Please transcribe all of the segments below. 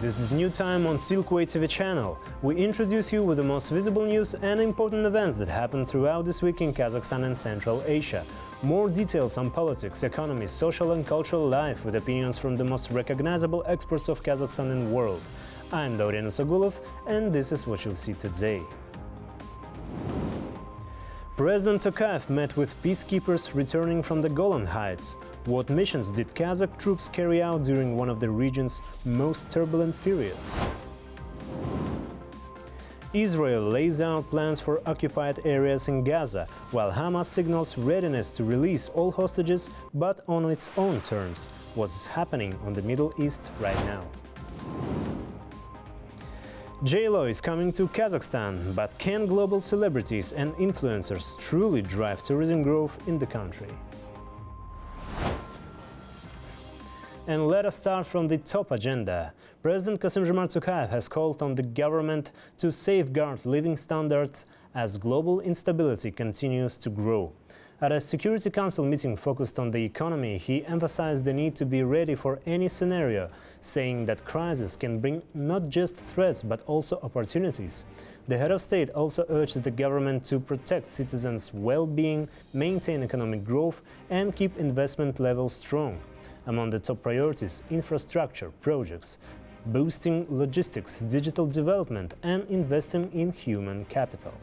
this is New Time on Silkway TV channel. We introduce you with the most visible news and important events that happened throughout this week in Kazakhstan and Central Asia. More details on politics, economy, social and cultural life with opinions from the most recognizable experts of Kazakhstan and world. I'm Dorian Isagulov, and this is what you'll see today. President Tokayev met with peacekeepers returning from the Golan Heights. What missions did Kazakh troops carry out during one of the region's most turbulent periods? Israel lays out plans for occupied areas in Gaza, while Hamas signals readiness to release all hostages, but on its own terms. What's happening on the Middle East right now? J-Lo is coming to Kazakhstan, but can global celebrities and influencers truly drive tourism growth in the country? And let us start from the top agenda. President Kassym-Jomart Tokayev has called on the government to safeguard living standards as global instability continues to grow. At a Security Council meeting focused on the economy, he emphasized the need to be ready for any scenario, saying that crisis can bring not just threats but also opportunities. The head of state also urged the government to protect citizens' well-being, maintain economic growth and keep investment levels strong. Among the top priorities, infrastructure projects, boosting logistics, digital development and investing in human capital.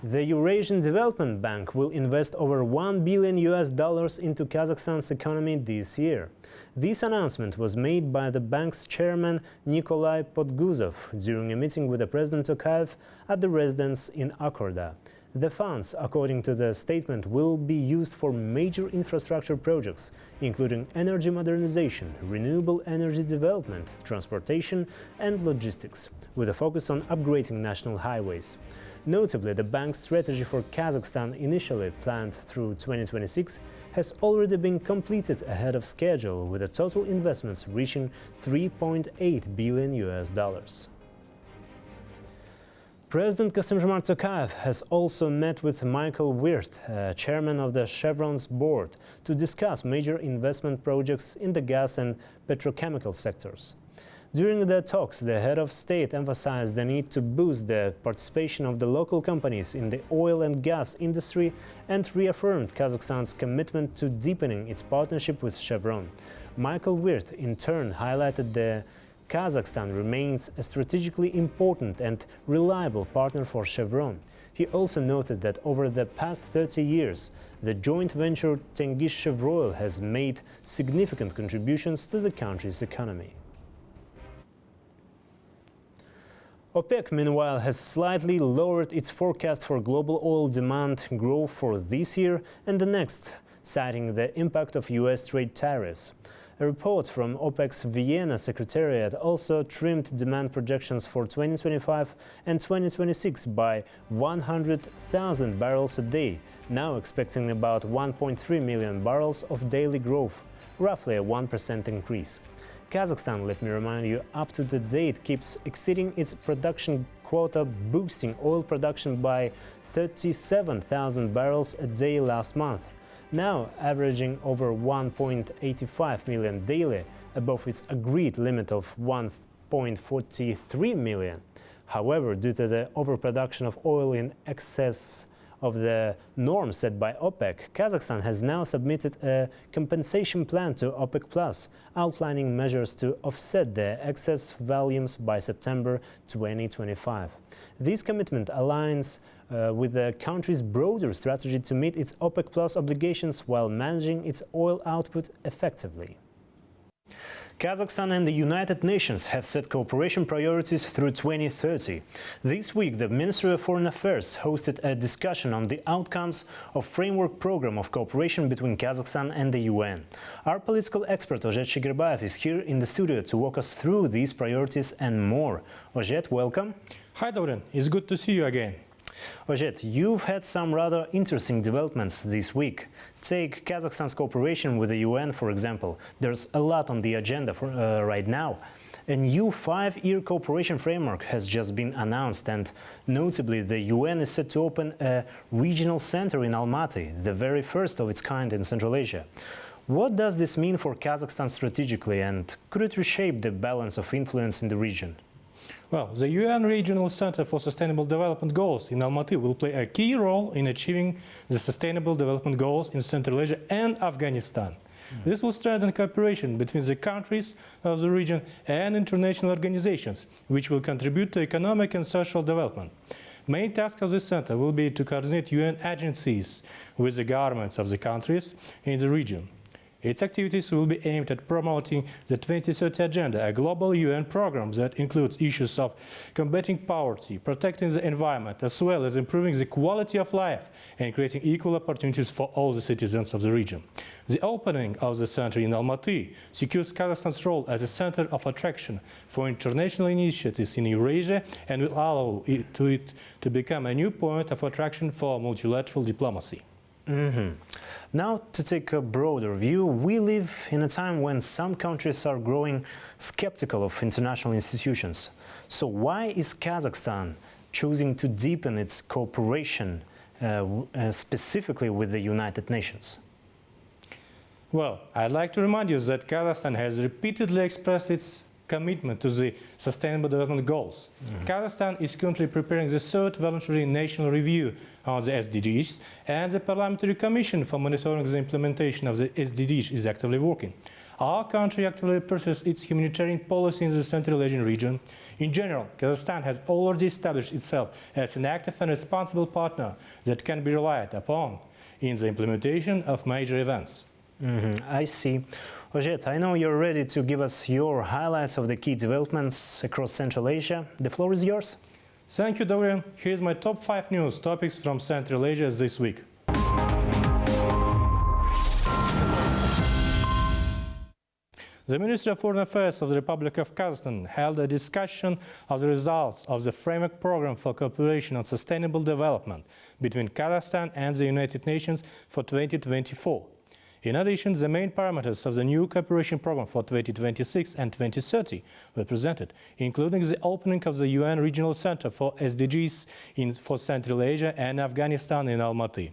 The Eurasian Development Bank will invest over $1 billion into Kazakhstan's economy this year. This announcement was made by the bank's chairman Nikolai Podguzov during a meeting with the President Tokayev at the residence in Akorda. The funds, according to the statement, will be used for major infrastructure projects, including energy modernization, renewable energy development, transportation and logistics, with a focus on upgrading national highways. Notably, the bank's strategy for Kazakhstan, initially planned through 2026, has already been completed ahead of schedule, with the total investments reaching $3.8 billion. President Kassym-Jomart Tokayev has also met with Michael Wirth, chairman of the Chevron's board, to discuss major investment projects in the gas and petrochemical sectors. During the talks, the head of state emphasized the need to boost the participation of the local companies in the oil and gas industry and reaffirmed Kazakhstan's commitment to deepening its partnership with Chevron. Michael Wirth, in turn, highlighted that Kazakhstan remains a strategically important and reliable partner for Chevron. He also noted that over the past 30 years, the joint venture Tengiz-Chevroil has made significant contributions to the country's economy. OPEC, meanwhile, has slightly lowered its forecast for global oil demand growth for this year and the next, citing the impact of US trade tariffs. A report from OPEC's Vienna Secretariat also trimmed demand projections for 2025 and 2026 by 100,000 barrels a day, now expecting about 1.3 million barrels of daily growth, roughly a 1% increase. Kazakhstan, let me remind you, up to the date keeps exceeding its production quota, boosting oil production by 37,000 barrels a day last month, now averaging over 1.85 million daily, above its agreed limit of 1.43 million. However, due to the overproduction of oil in excess of the norm set by OPEC, Kazakhstan has now submitted a compensation plan to OPEC+, outlining measures to offset the excess volumes by September 2025. This commitment aligns with the country's broader strategy to meet its OPEC+ obligations while managing its oil output effectively. Kazakhstan and the United Nations have set cooperation priorities through 2030. This week, the Ministry of Foreign Affairs hosted a discussion on the outcomes of framework program of cooperation between Kazakhstan and the UN. Our political expert Ozhet Shigirbayev is here in the studio to walk us through these priorities and more. Ozhet, welcome. Hi, Dorian. It's good to see you again. Ozhet, you've had some rather interesting developments this week. Take Kazakhstan's cooperation with the UN, for example. There's a lot on the agenda right now. A new 5-year cooperation framework has just been announced, and notably the UN is set to open a regional center in Almaty, the very first of its kind in Central Asia. What does this mean for Kazakhstan strategically, and could it reshape the balance of influence in the region? Well, the UN Regional Center for Sustainable Development Goals in Almaty will play a key role in achieving the Sustainable Development Goals in Central Asia and Afghanistan. This will strengthen cooperation between the countries of the region and international organizations, which will contribute to economic and social development. Main task of this center will be to coordinate UN agencies with the governments of the countries in the region. Its activities will be aimed at promoting the 2030 Agenda, a global UN program that includes issues of combating poverty, protecting the environment, as well as improving the quality of life and creating equal opportunities for all the citizens of the region. The opening of the center in Almaty secures Kazakhstan's role as a center of attraction for international initiatives in Eurasia and will allow it to become a new point of attraction for multilateral diplomacy. Now, to take a broader view, we live in a time when some countries are growing skeptical of international institutions. So why is Kazakhstan choosing to deepen its cooperation specifically with the United Nations? Well, I'd like to remind you that Kazakhstan has repeatedly expressed its commitment to the Sustainable Development Goals. Kazakhstan is currently preparing the third voluntary national review on the SDGs, and the Parliamentary Commission for monitoring the implementation of the SDGs is actively working. Our country actively pursues its humanitarian policy in the Central Asian region. In general, Kazakhstan has already established itself as an active and responsible partner that can be relied upon in the implementation of major events. I see. Ojet, I know you're ready to give us your highlights of the key developments across Central Asia. The floor is yours. Thank you, Dorian. Here's my top 5 news topics from Central Asia this week. The Ministry of Foreign Affairs of the Republic of Kazakhstan held a discussion of the results of the Framework Program for Cooperation on Sustainable Development between Kazakhstan and the United Nations for 2024. In addition, the main parameters of the new cooperation program for 2026 and 2030 were presented, including the opening of the UN Regional Center for SDGs for Central Asia and Afghanistan in Almaty.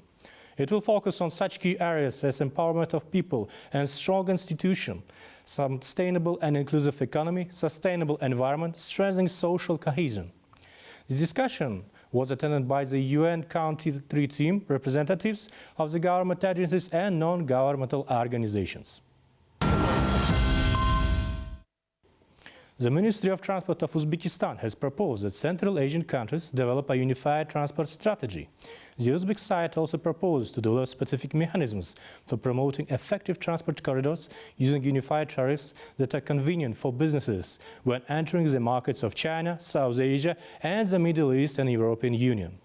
It will focus on such key areas as empowerment of people and strong institutions, sustainable and inclusive economy, sustainable environment, strengthening social cohesion. The discussion was attended by the UN Country 3 team, representatives of the government agencies and non-governmental organizations. The Ministry of Transport of Uzbekistan has proposed that Central Asian countries develop a unified transport strategy. The Uzbek side also proposed to develop specific mechanisms for promoting effective transport corridors using unified tariffs that are convenient for businesses when entering the markets of China, South Asia, and the Middle East and European Union.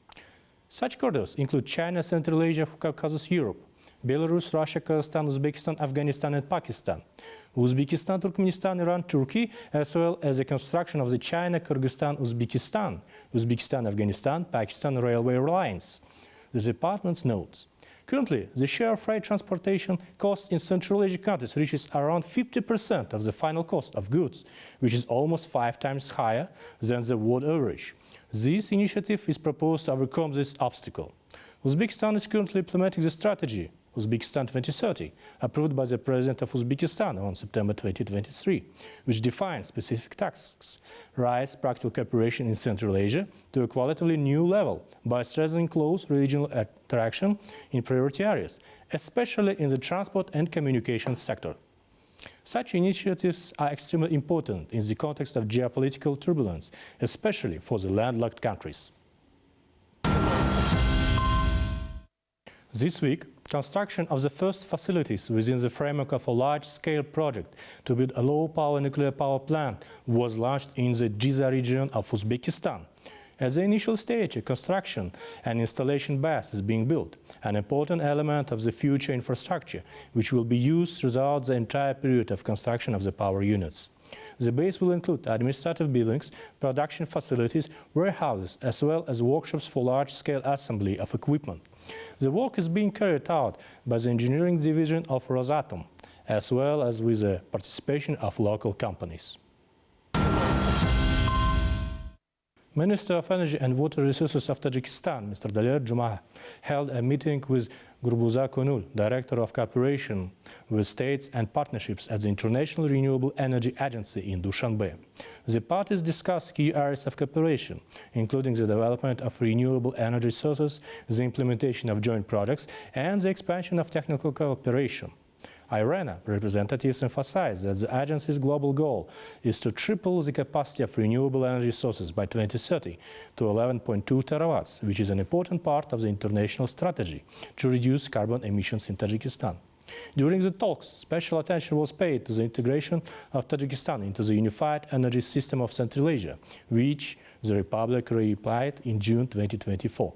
Such corridors include China, Central Asia, Caucasus, Europe, Belarus, Russia, Kazakhstan, Uzbekistan, Afghanistan, and Pakistan, Uzbekistan, Turkmenistan, Iran, Turkey, as well as the construction of the China, Kyrgyzstan, Uzbekistan, Afghanistan, Pakistan railway lines. The department notes, currently, the share of freight transportation costs in Central Asian countries reaches around 50% of the final cost of goods, which is almost 5 times higher than the world average. This initiative is proposed to overcome this obstacle. Uzbekistan is currently implementing the strategy Uzbekistan 2030, approved by the President of Uzbekistan on September 2023, which defines specific tasks, rise practical cooperation in Central Asia to a qualitatively new level by strengthening close regional interaction in priority areas, especially in the transport and communications sector. Such initiatives are extremely important in the context of geopolitical turbulence, especially for the landlocked countries. This week, construction of the first facilities within the framework of a large-scale project to build a low-power nuclear power plant was launched in the Giza region of Uzbekistan. At the initial stage, a construction and installation base is being built, an important element of the future infrastructure, which will be used throughout the entire period of construction of the power units. The base will include administrative buildings, production facilities, warehouses, as well as workshops for large-scale assembly of equipment. The work is being carried out by the engineering division of Rosatom, as well as with the participation of local companies. Minister of Energy and Water Resources of Tajikistan, Mr. Daler Jumah, held a meeting with Gurbuza Konul, Director of Cooperation with States and Partnerships at the International Renewable Energy Agency in Dushanbe. The parties discussed key areas of cooperation, including the development of renewable energy sources, the implementation of joint projects, and the expansion of technical cooperation. IRENA representatives emphasized that the agency's global goal is to triple the capacity of renewable energy sources by 2030 to 11.2 terawatts, which is an important part of the international strategy to reduce carbon emissions in Tajikistan. During the talks, special attention was paid to the integration of Tajikistan into the unified energy system of Central Asia, which the Republic replied in June 2024.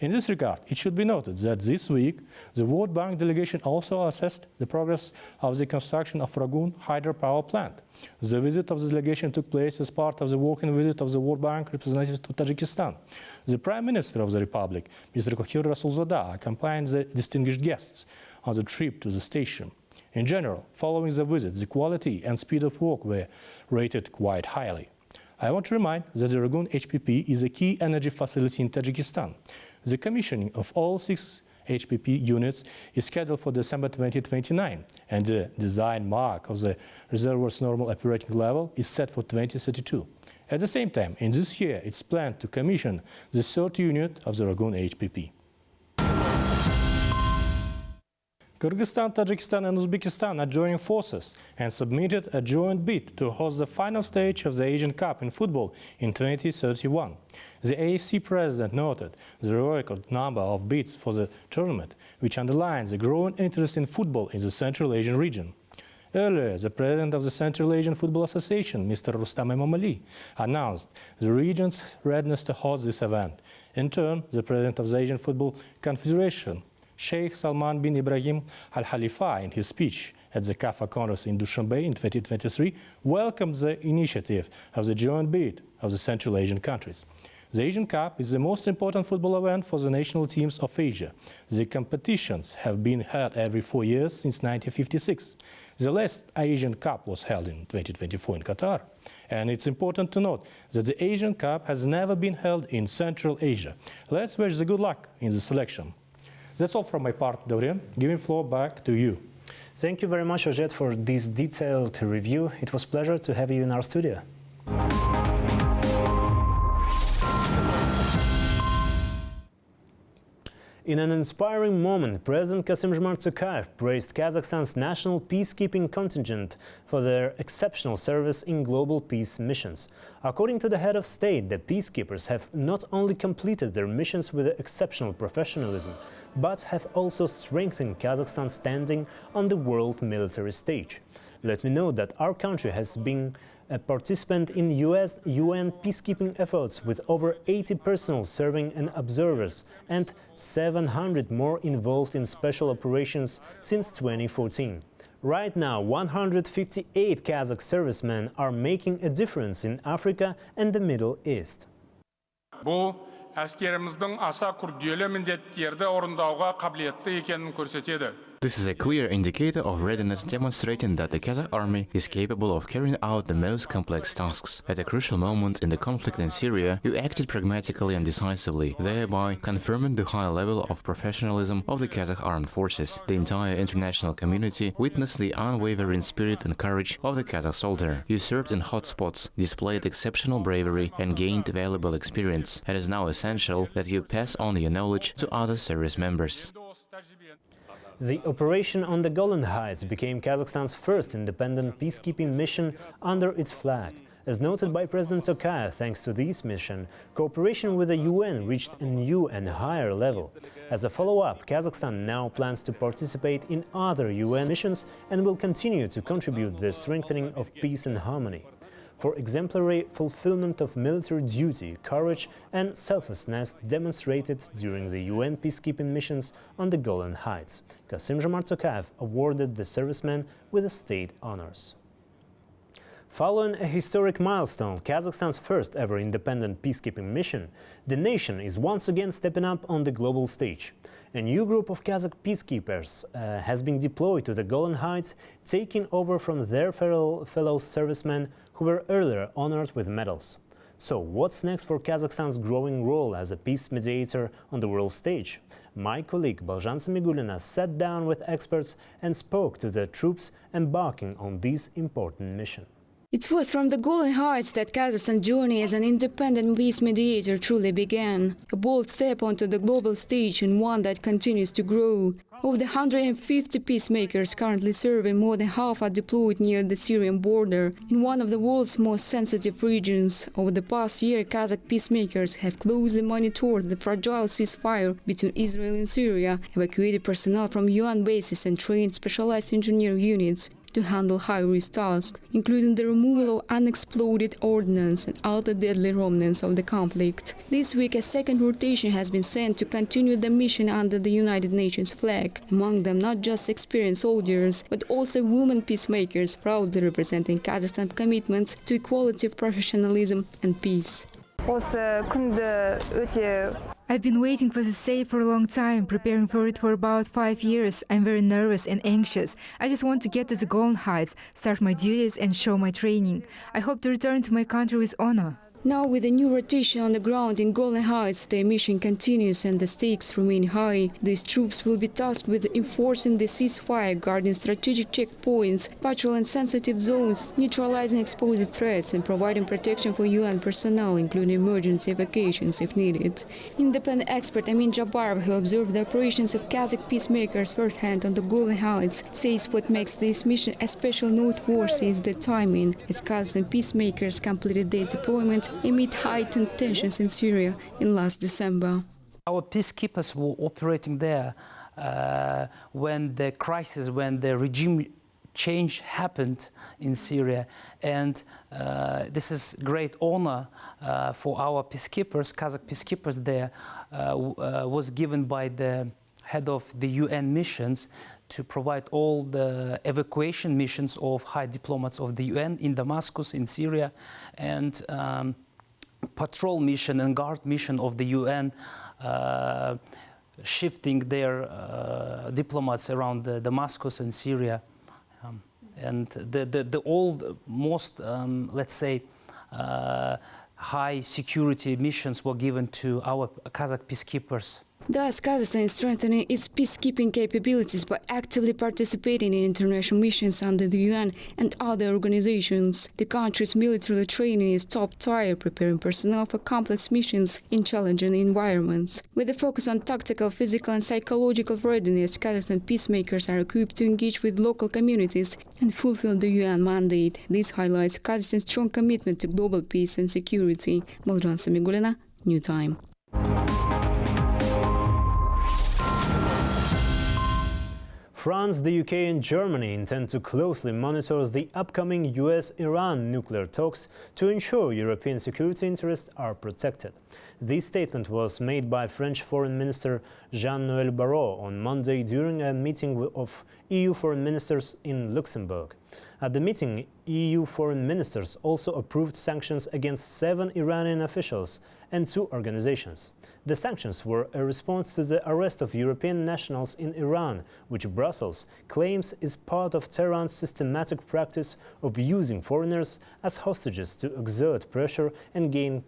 In this regard, it should be noted that this week, the World Bank delegation also assessed the progress of the construction of Ragun hydropower plant. The visit of the delegation took place as part of the working visit of the World Bank representatives to Tajikistan. The Prime Minister of the Republic, Mr. Kohir Rasulzada, accompanied the distinguished guests on the trip to the station. In general, following the visit, the quality and speed of work were rated quite highly. I want to remind that the Ragun HPP is a key energy facility in Tajikistan. The commissioning of all 6 HPP units is scheduled for December 2029, and the design mark of the reservoir's normal operating level is set for 2032. At the same time, in this year, it's planned to commission the 3rd unit of the Ragun HPP. Kyrgyzstan, Tajikistan and Uzbekistan are joining forces and submitted a joint bid to host the final stage of the Asian Cup in football in 2031. The AFC president noted the record number of bids for the tournament, which underlines the growing interest in football in the Central Asian region. Earlier, the president of the Central Asian Football Association, Mr. Rustam Emomali, announced the region's readiness to host this event. In turn, the president of the Asian Football Confederation, Sheikh Salman bin Ibrahim Al Khalifa, in his speech at the CAFA Congress in Dushanbe in 2023, welcomed the initiative of the joint bid of the Central Asian countries. The Asian Cup is the most important football event for the national teams of Asia. The competitions have been held every 4 years since 1956. The last Asian Cup was held in 2024 in Qatar. And it's important to note that the Asian Cup has never been held in Central Asia. Let's wish the good luck in the selection. That's all from my part, Dorian. Giving floor back to you. Thank you very much, Ojet, for this detailed review. It was a pleasure to have you in our studio. In an inspiring moment, President Kassym-Jomart Tokayev praised Kazakhstan's national peacekeeping contingent for their exceptional service in global peace missions. According to the head of state, the peacekeepers have not only completed their missions with exceptional professionalism, but have also strengthened Kazakhstan's standing on the world military stage. Let me note that our country has been a participant in UN peacekeeping efforts with over 80 personnel serving and observers and 700 more involved in special operations since 2014. Right now, 158 Kazakh servicemen are making a difference in Africa and the Middle East. Bu askerimizдің аса күрделі міндеттерді орындауға қабілетті екенін көрсетеді. This is a clear indicator of readiness, demonstrating that the Kazakh army is capable of carrying out the most complex tasks. At a crucial moment in the conflict in Syria, you acted pragmatically and decisively, thereby confirming the high level of professionalism of the Kazakh armed forces. The entire international community witnessed the unwavering spirit and courage of the Kazakh soldier. You served in hot spots, displayed exceptional bravery, and gained valuable experience. It is now essential that you pass on your knowledge to other service members. The operation on the Golan Heights became Kazakhstan's first independent peacekeeping mission under its flag. As noted by President Tokayev, thanks to this mission, cooperation with the UN reached a new and higher level. As a follow-up, Kazakhstan now plans to participate in other UN missions and will continue to contribute to the strengthening of peace and harmony. For exemplary fulfillment of military duty, courage and selflessness demonstrated during the UN peacekeeping missions on the Golan Heights, Kassym-Jomart Tokayev awarded the servicemen with the state honors. Following a historic milestone, Kazakhstan's first ever independent peacekeeping mission, the nation is once again stepping up on the global stage. A new group of Kazakh peacekeepers has been deployed to the Golan Heights, taking over from their fellow servicemen who were earlier honored with medals. So what's next for Kazakhstan's growing role as a peace mediator on the world stage? My colleague Balzhan Samigulina sat down with experts and spoke to the troops embarking on this important mission. It was from the Golan Heights that Kazakhstan's journey as an independent peace mediator truly began. A bold step onto the global stage and one that continues to grow. Of the 150 peacemakers currently serving, more than half are deployed near the Syrian border, in one of the world's most sensitive regions. Over the past year, Kazakh peacemakers have closely monitored the fragile ceasefire between Israel and Syria, evacuated personnel from UN bases and trained specialized engineer units to handle high-risk tasks, including the removal of unexploded ordnance and other deadly remnants of the conflict. This week, a second rotation has been sent to continue the mission under the United Nations flag. Among them, not just experienced soldiers, but also women peacemakers, proudly representing Kazakhstan's commitment to equality, professionalism and peace. I've been waiting for this day for a long time, preparing for it for about 5 years. I'm very nervous and anxious. I just want to get to the Golan Heights, start my duties and show my training. I hope to return to my country with honor. Now, with a new rotation on the ground in Golan Heights, their mission continues and the stakes remain high. These troops will be tasked with enforcing the ceasefire, guarding strategic checkpoints, patrolling sensitive zones, neutralizing exposed threats, and providing protection for UN personnel, including emergency evacuations if needed. Independent expert Amin Jabarov, who observed the operations of Kazakh peacemakers firsthand on the Golan Heights, says what makes this mission especially noteworthy is the timing, as Kazakhstan peacemakers completed their deployment amid heightened tensions in Syria in last December. Our peacekeepers were operating there when the crisis, when the regime change happened in Syria, and this is great honor for our peacekeepers, Kazakh peacekeepers there, was given by the head of the UN missions to provide all the evacuation missions of high diplomats of the UN in Damascus, in Syria, and patrol mission and guard mission of the UN, shifting their diplomats around Damascus and Syria. And the old, most, let's say, high security missions were given to our Kazakh peacekeepers. Thus, Kazakhstan is strengthening its peacekeeping capabilities by actively participating in international missions under the UN and other organizations. The country's military training is top tier, preparing personnel for complex missions in challenging environments. With a focus on tactical, physical and psychological readiness, Kazakhstan peacemakers are equipped to engage with local communities and fulfill the UN mandate. This highlights Kazakhstan's strong commitment to global peace and security. Balzhan Samigulina, New Time. France, the UK and Germany intend to closely monitor the upcoming US-Iran nuclear talks to ensure European security interests are protected. This statement was made by French Foreign Minister Jean-Noël Barrot on Monday during a meeting of EU foreign ministers in Luxembourg. At the meeting, EU foreign ministers also approved sanctions against 7 Iranian officials and 2 organizations. The sanctions were a response to the arrest of European nationals in Iran, which Brussels claims is part of Tehran's systematic practice of using foreigners as hostages to exert pressure and gain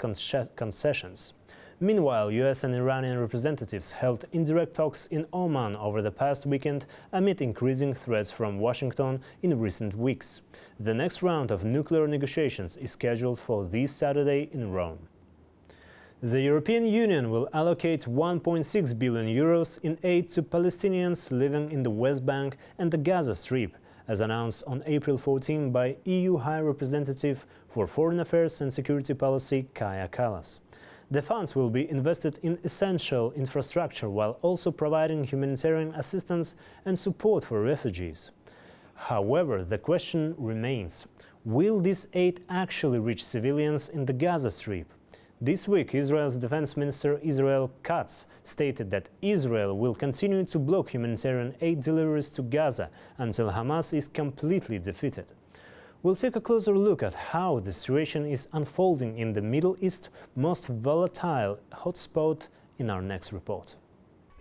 concessions. Meanwhile, US and Iranian representatives held indirect talks in Oman over the past weekend amid increasing threats from Washington in recent weeks. The next round of nuclear negotiations is scheduled for this Saturday in Rome. The European Union will allocate 1.6 billion euros in aid to Palestinians living in the West Bank and the Gaza Strip, as announced on April 14 by EU High Representative for Foreign Affairs and Security Policy Kaja Kallas. The funds will be invested in essential infrastructure while also providing humanitarian assistance and support for refugees. However, the question remains, will this aid actually reach civilians in the Gaza Strip? This week, Israel's Defense Minister Israel Katz stated that Israel will continue to block humanitarian aid deliveries to Gaza until Hamas is completely defeated. We'll take a closer look at how the situation is unfolding in the Middle East's most volatile hotspot in our next report.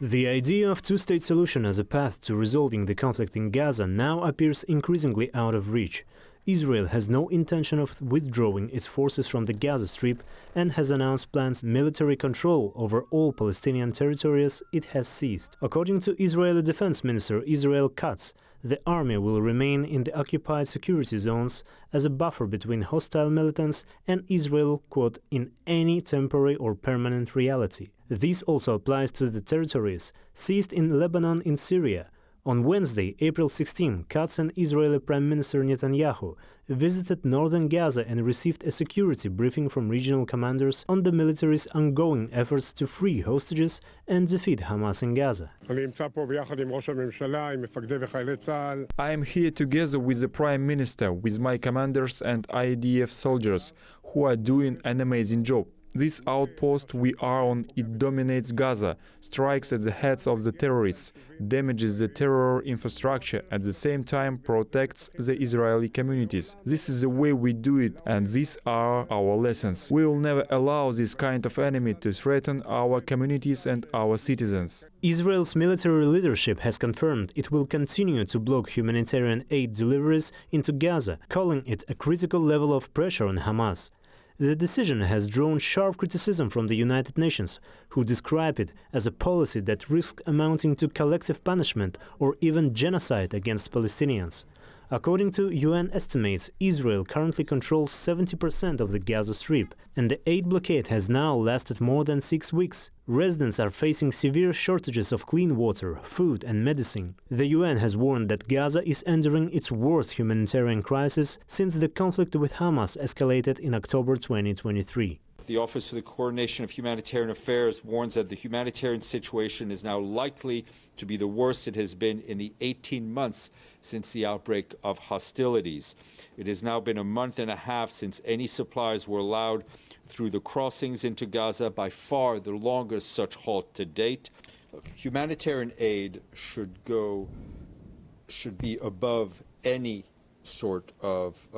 The idea of two-state solution as a path to resolving the conflict in Gaza now appears increasingly out of reach. Israel has no intention of withdrawing its forces from the Gaza Strip and has announced plans military control over all Palestinian territories it has seized. According to Israeli Defense Minister Israel Katz, the army will remain in the occupied security zones as a buffer between hostile militants and Israel, quote, in any temporary or permanent reality. This also applies to the territories seized in Lebanon and Syria. On Wednesday, April 16, Katz and Israeli Prime Minister Netanyahu visited northern Gaza and received a security briefing from regional commanders on the military's ongoing efforts to free hostages and defeat Hamas in Gaza. I am here together with the Prime Minister, with my commanders and IDF soldiers, who are doing an amazing job. This outpost we are on, it dominates Gaza, strikes at the heads of the terrorists, damages the terror infrastructure, at the same time protects the Israeli communities. This is the way we do it, and these are our lessons. We will never allow this kind of enemy to threaten our communities and our citizens. Israel's military leadership has confirmed it will continue to block humanitarian aid deliveries into Gaza, calling it a critical level of pressure on Hamas. The decision has drawn sharp criticism from the United Nations, who describe it as a policy that risks amounting to collective punishment or even genocide against Palestinians. According to UN estimates, Israel currently controls 70% of the Gaza Strip, and the aid blockade has now lasted more than 6 weeks. Residents are facing severe shortages of clean water, food and medicine. The UN has warned that Gaza is entering its worst humanitarian crisis since the conflict with Hamas escalated in October 2023. The Office for the Coordination of Humanitarian Affairs warns that the humanitarian situation is now likely to be the worst it has been in the 18 months since the outbreak of hostilities. It has now been a month and a half since any supplies were allowed through the crossings into Gaza, by far the longest such halt to date. Humanitarian aid should be above any sort of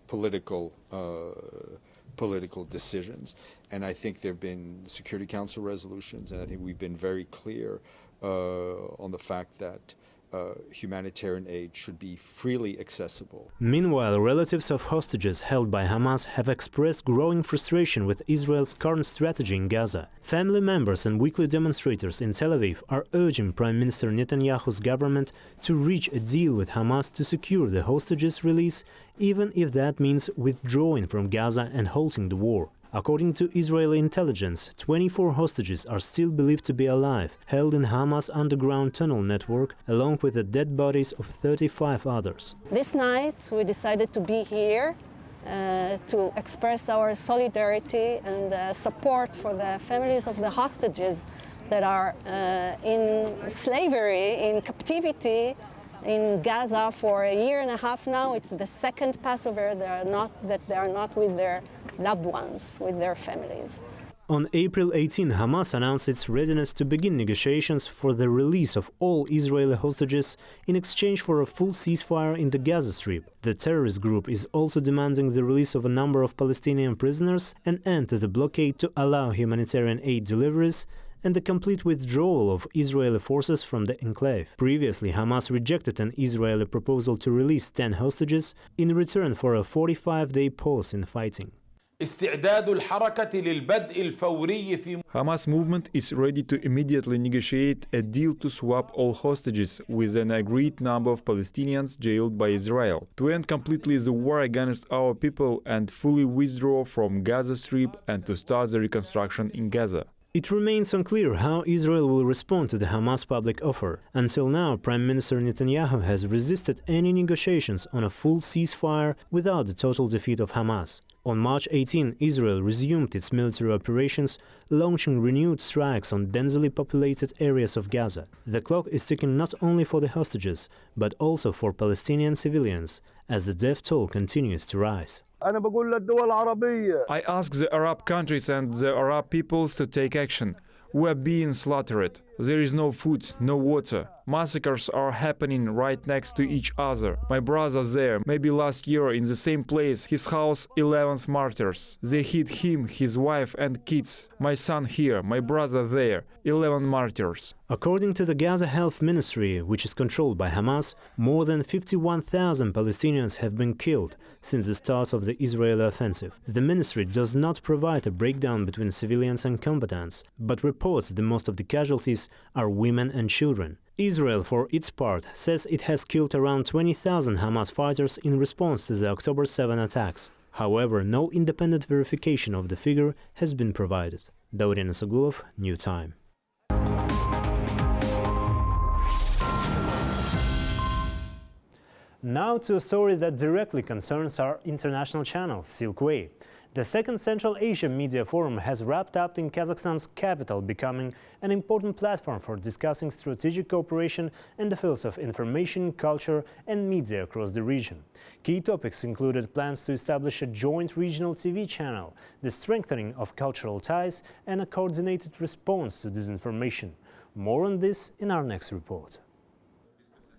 political decisions, and I think there have been Security Council resolutions, and I think we've been very clear on the fact that humanitarian aid should be freely accessible. Meanwhile, relatives of hostages held by Hamas have expressed growing frustration with Israel's current strategy in Gaza. Family members and weekly demonstrators in Tel Aviv are urging Prime Minister Netanyahu's government to reach a deal with Hamas to secure the hostages' release, even if that means withdrawing from Gaza and halting the war. According to Israeli intelligence, 24 hostages are still believed to be alive, held in Hamas' underground tunnel network, along with the dead bodies of 35 others. This night we decided to be here to express our solidarity and support for the families of the hostages that are in slavery, in captivity in Gaza for a year and a half now. It's the second Passover that they are not with their loved ones, with their families. On April 18, Hamas announced its readiness to begin negotiations for the release of all Israeli hostages in exchange for a full ceasefire in the Gaza Strip. The terrorist group is also demanding the release of a number of Palestinian prisoners, an end to the blockade to allow humanitarian aid deliveries, and the complete withdrawal of Israeli forces from the enclave. Previously, Hamas rejected an Israeli proposal to release 10 hostages in return for a 45-day pause in fighting. Hamas movement is ready to immediately negotiate a deal to swap all hostages with an agreed number of Palestinians jailed by Israel, to end completely the war against our people and fully withdraw from Gaza Strip and to start the reconstruction in Gaza. It remains unclear how Israel will respond to the Hamas public offer. Until now, Prime Minister Netanyahu has resisted any negotiations on a full ceasefire without the total defeat of Hamas. On March 18, Israel resumed its military operations, launching renewed strikes on densely populated areas of Gaza. The clock is ticking not only for the hostages, but also for Palestinian civilians, as the death toll continues to rise. I ask the Arab countries and the Arab peoples to take action. We are being slaughtered. There is no food, no water. Massacres are happening right next to each other. My brother there, maybe last year in the same place, his house 11th martyrs. They hit him, his wife and kids. My son here, my brother there, 11 martyrs. According to the Gaza Health Ministry, which is controlled by Hamas, more than 51,000 Palestinians have been killed since the start of the Israeli offensive. The ministry does not provide a breakdown between civilians and combatants, but reports that most of the casualties are women and children. Israel, for its part, says it has killed around 20,000 Hamas fighters in response to the October 7 attacks. However, no independent verification of the figure has been provided. Daurian Sagulov, New Time. Now to a story that directly concerns our international channel, Silkway. The second Central Asia Media Forum has wrapped up in Kazakhstan's capital, becoming an important platform for discussing strategic cooperation in the fields of information, culture and media across the region. Key topics included plans to establish a joint regional TV channel, the strengthening of cultural ties and a coordinated response to disinformation. More on this in our next report.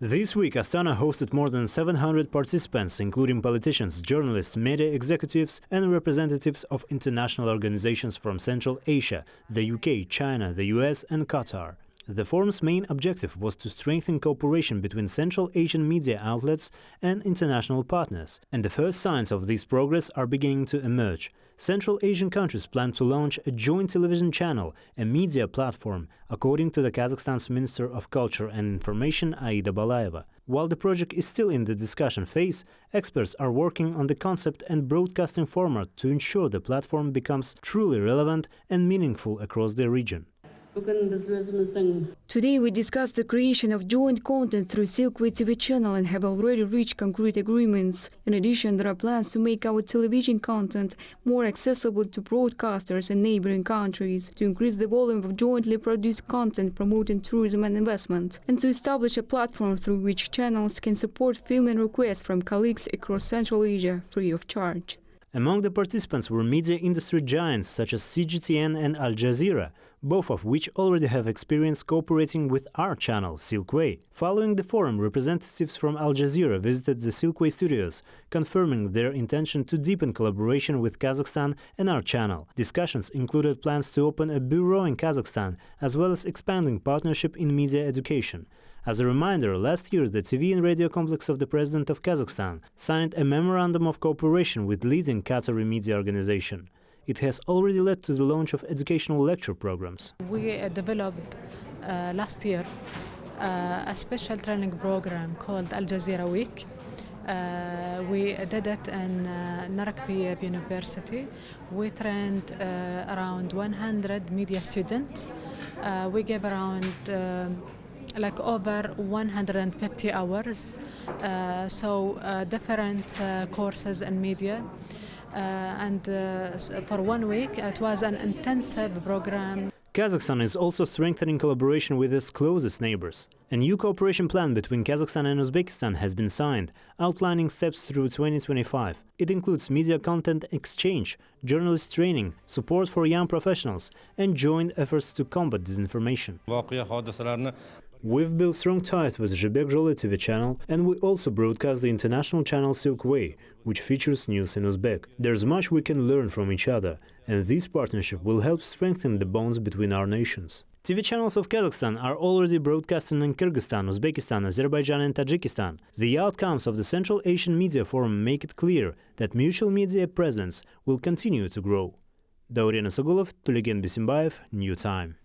This week, Astana hosted more than 700 participants, including politicians, journalists, media executives and representatives of international organizations from Central Asia, the UK, China, the US and Qatar. The forum's main objective was to strengthen cooperation between Central Asian media outlets and international partners, and the first signs of this progress are beginning to emerge. Central Asian countries plan to launch a joint television channel, a media platform, according to the Kazakhstan's Minister of Culture and Information, Aida Balayeva. While the project is still in the discussion phase, experts are working on the concept and broadcasting format to ensure the platform becomes truly relevant and meaningful across the region. Today we discussed the creation of joint content through Silkway TV channel and have already reached concrete agreements. In addition, there are plans to make our television content more accessible to broadcasters in neighboring countries, to increase the volume of jointly produced content promoting tourism and investment, and to establish a platform through which channels can support filming requests from colleagues across Central Asia free of charge. Among the participants were media industry giants such as CGTN and Al Jazeera, both of which already have experience cooperating with our channel, Silkway. Following the forum, representatives from Al Jazeera visited the Silkway studios, confirming their intention to deepen collaboration with Kazakhstan and our channel. Discussions included plans to open a bureau in Kazakhstan, as well as expanding partnership in media education. As a reminder, last year the TV and radio complex of the President of Kazakhstan signed a memorandum of cooperation with leading Qatari media organization. It has already led to the launch of educational lecture programs. We developed last year a special training program called Al Jazeera Week. We did it in Narakbi University. We trained around 100 media students. We gave around like over 150 hours, different courses in media. For 1 week, it was an intensive program. Kazakhstan is also strengthening collaboration with its closest neighbors. A new cooperation plan between Kazakhstan and Uzbekistan has been signed, outlining steps through 2025. It includes media content exchange, journalist training, support for young professionals, and joint efforts to combat disinformation. We've built strong ties with Zhebek Zhole TV channel, and we also broadcast the international channel Silkway, which features news in Uzbek. There's much we can learn from each other, and this partnership will help strengthen the bonds between our nations. TV channels of Kazakhstan are already broadcasting in Kyrgyzstan, Uzbekistan, Azerbaijan and Tajikistan. The outcomes of the Central Asian Media Forum make it clear that mutual media presence will continue to grow. Daurian Sagulov, Tuligen Bisimbaev, New Time.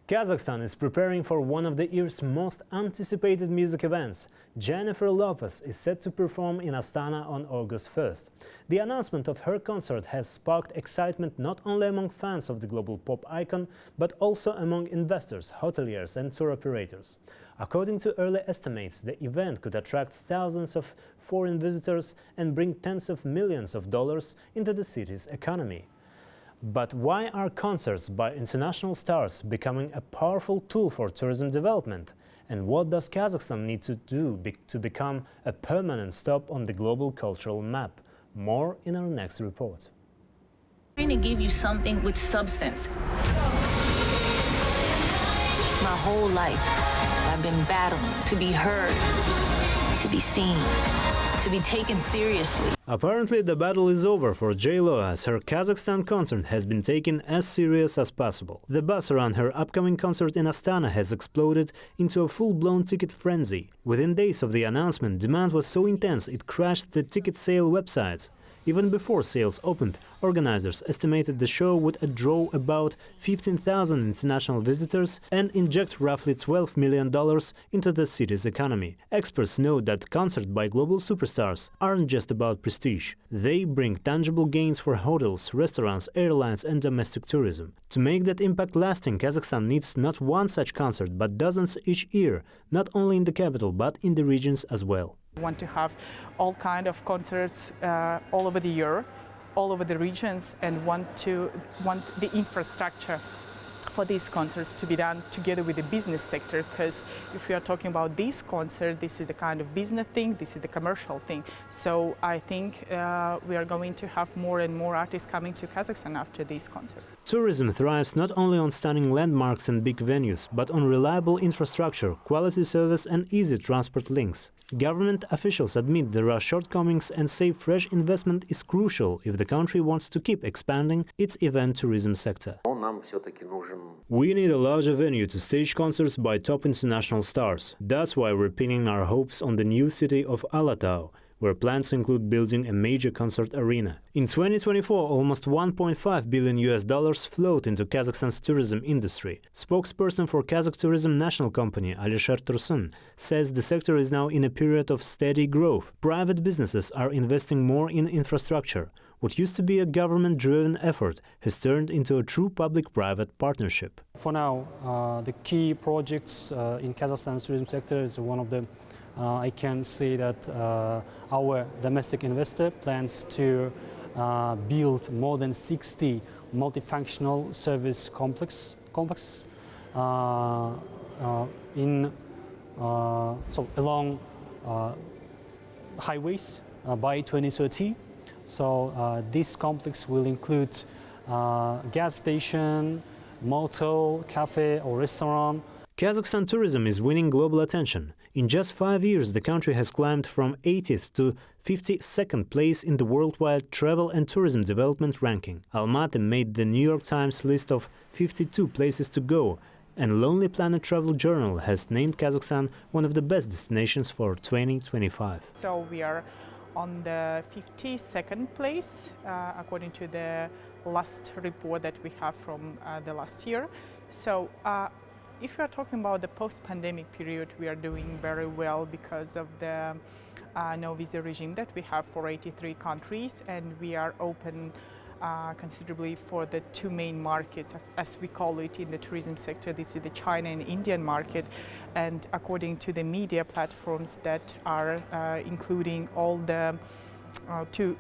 Kazakhstan is preparing for one of the year's most anticipated music events. Jennifer Lopez is set to perform in Astana on August 1st. The announcement of her concert has sparked excitement not only among fans of the global pop icon, but also among investors, hoteliers and tour operators. According to early estimates, the event could attract thousands of foreign visitors and bring tens of millions of dollars into the city's economy. But why are concerts by international stars becoming a powerful tool for tourism development? And what does Kazakhstan need to do to become a permanent stop on the global cultural map? More in our next report. Trying to give you something with substance. My whole life, I've been battling to be heard, to be seen, to be taken seriously. Apparently, the battle is over for J-Lo, as her Kazakhstan concert has been taken as serious as possible. The buzz around her upcoming concert in Astana has exploded into a full-blown ticket frenzy. Within days of the announcement, demand was so intense it crashed the ticket sale websites. Even before sales opened, organizers estimated the show would draw about 15,000 international visitors and inject roughly $12 million into the city's economy. Experts note that concerts by global superstars aren't just about prestige. They bring tangible gains for hotels, restaurants, airlines and domestic tourism. To make that impact lasting, Kazakhstan needs not one such concert, but dozens each year, not only in the capital, but in the regions as well. We want to have all kinds of concerts all over the year, all over the regions, and want the infrastructure for these concerts to be done together with the business sector, because if we are talking about this concert, this is the kind of business thing, this is the commercial thing. So I think we are going to have more and more artists coming to Kazakhstan after this concert. Tourism thrives not only on stunning landmarks and big venues, but on reliable infrastructure, quality service and easy transport links. Government officials admit there are shortcomings and say fresh investment is crucial if the country wants to keep expanding its event tourism sector. We need a larger venue to stage concerts by top international stars. That's why we're pinning our hopes on the new city of Alatau, where plans include building a major concert arena. In 2024, almost $1.5 billion flowed into Kazakhstan's tourism industry. Spokesperson for Kazakh Tourism National Company, Alisher Tursun, says the sector is now in a period of steady growth. Private businesses are investing more in infrastructure. What used to be a government-driven effort has turned into a true public-private partnership. For now, the key projects in Kazakhstan's tourism sector is one of the I can say that our domestic investor plans to build more than 60 multifunctional service complexes along highways by 2030. So this complex will include gas station, motel, cafe or restaurant. Kazakhstan tourism is winning global attention. In just 5 years, the country has climbed from 80th to 52nd place in the worldwide travel and tourism development ranking. Almaty made the New York Times list of 52 places to go, and Lonely Planet Travel Journal has named Kazakhstan one of the best destinations for 2025. So we are on the 52nd place, according to the last report that we have from the last year. So if we are talking about the post-pandemic period, we are doing very well because of the no visa regime that we have for 83 countries, and we are open considerably for the two main markets, as we call it in the tourism sector. This is the China and Indian market, and according to the media platforms that are including all the to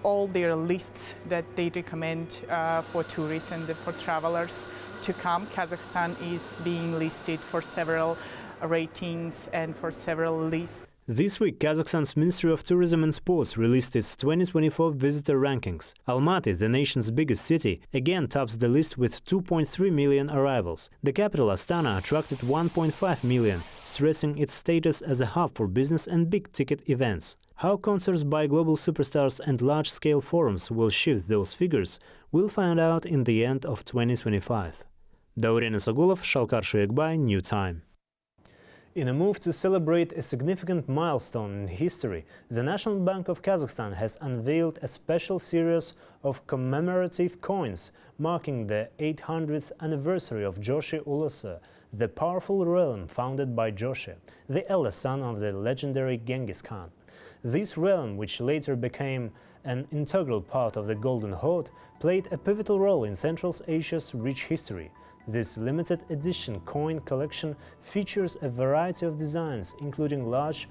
all their lists that they recommend for tourists and for travelers to come, Kazakhstan is being listed for several ratings and for several lists. This week, Kazakhstan's Ministry of Tourism and Sports released its 2024 visitor rankings. Almaty, the nation's biggest city, again tops the list with 2.3 million arrivals. The capital, Astana, attracted 1.5 million, stressing its status as a hub for business and big-ticket events. How concerts by global superstars and large-scale forums will shift those figures, we'll find out in the end of 2025. Dauren Isagulov, Shalkar Shuyekbay, New Time. In a move to celebrate a significant milestone in history, the National Bank of Kazakhstan has unveiled a special series of commemorative coins marking the 800th anniversary of Joshi Ulusi, the powerful realm founded by Joshi, the eldest son of the legendary Genghis Khan. This realm, which later became an integral part of the Golden Horde, played a pivotal role in Central Asia's rich history. This limited edition coin collection features a variety of designs, including large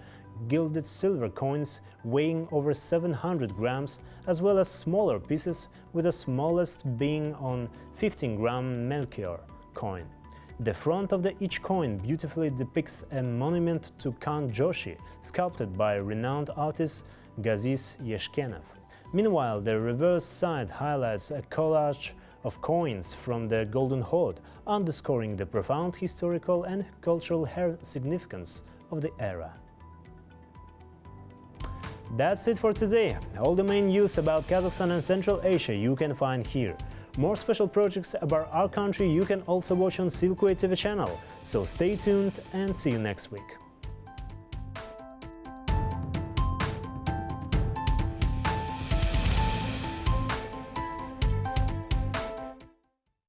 gilded silver coins weighing over 700 grams, as well as smaller pieces, with the smallest being on 15-gram Melchior coin. The front of each coin beautifully depicts a monument to Khan Joshi, sculpted by renowned artist Gaziz Yeshkenov. Meanwhile, the reverse side highlights a collage of coins from the Golden Horde, underscoring the profound historical and cultural significance of the era. That's it for today. All the main news about Kazakhstan and Central Asia you can find here. More special projects about our country you can also watch on Silkway TV channel. So stay tuned and see you next week.